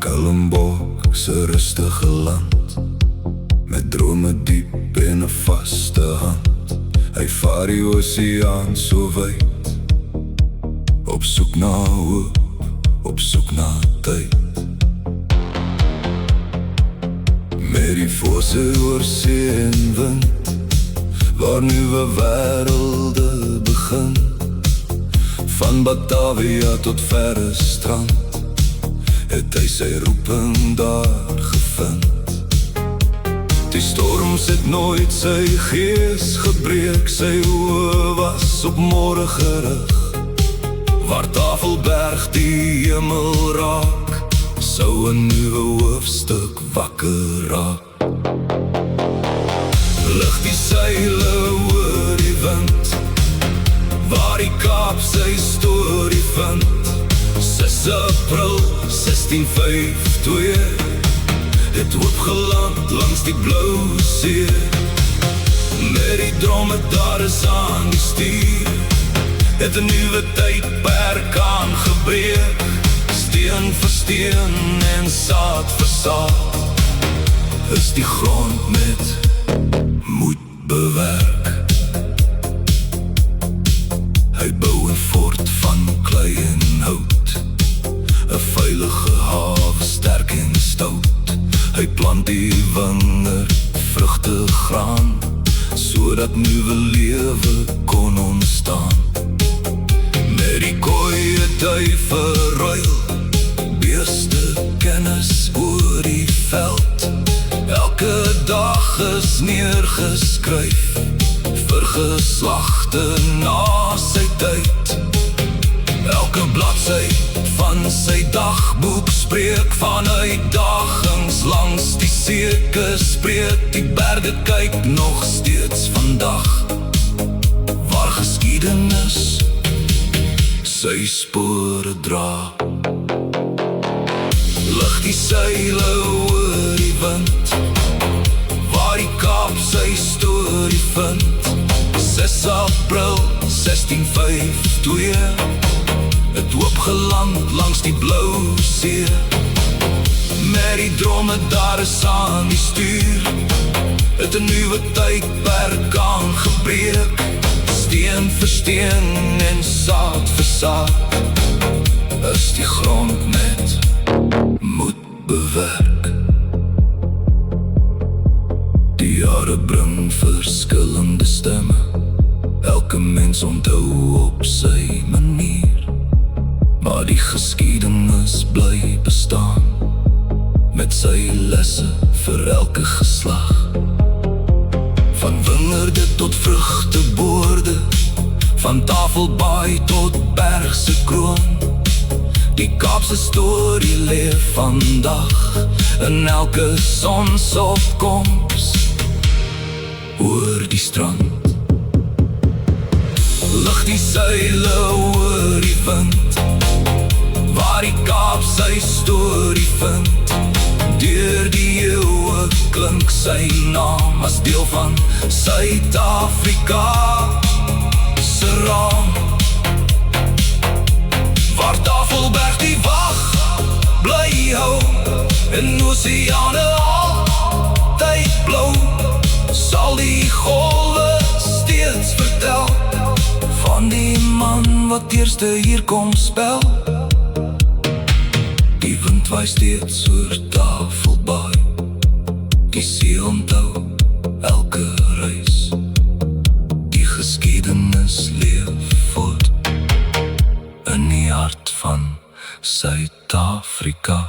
Kellenbok se rustige land, met drome diep en 'n vaste hand. Hy vaar die oseaan so wyd, op soek na hoop, op soek na tyd. Met die forse oor see en wind, waar nuwe wêrelde begin. Van Batavia tot verre strand, het hy sy roeping daar gevind. Die storms het nooit sy gees gebreek, sy oë was op môre gerig. Waar Tafelberg die hemel raak, sou 'n nuwe hoofstuk wakker raak. Lig die seile oor die wind, waar die Kaap sy storie vind. 6 April 1652, het oopgeland langs die blou see. Met die dromedaris aan die stuur, het 'n nuwe tydperk aangebreek. Steen vir steen en saad vir saad, is die grond met moed bewerk. Hy bou 'n fort van klei en hout, 'n veilige hawe sterk en stout. Hy plant die wingerd, vrugte, graan, sodat nuwe lewe kon ontstaan. Met die koeie het hy verruil, beeste kennis oor die veld. Elke dag is neergeskryf, vir geslagte na sy tyd. Elke bladsy van sy dagboek spreek van uitdagings langs die seekes breek. Die berge kyk nog steeds vandag, waar geskiedenis sy spore dra. Lig die seile oor die wind, waar die Kaap sy storie vind. 6 April 1652, het oopgeland langs die blou see. Met die dromedaris aan die stuur, het 'n nuwe tydperk aangebreek. Steen vir steen en saad vir saad, is die grond met moed bewerk. Die jare bring verskillende stemme, elke mens onthou op sy manier. Maar die geskiedenis bly bestaan, met sy lesse vir elke geslag. Van wingerde tot vrugteboorde, van Tafelbaai tot Bergse kroon. Die Kaapse storie leef vandag, in elke sonsopkoms oor die strand. Lig die seile oor die wind, waar die Kaap sy storie vind. Deur die eeuwe klink sy naam as deel van Suid-Afrika se raam. Waar Tafelberg die wag bly hou, en oseane altyd blou, sal die golwe steeds vertel van die man wat eerste hier kom spel. Die wind waai steeds oor Tafelbaai, die see onthou elke reis. Die geskiedenis leef voort in die hart van Suid-Afrika.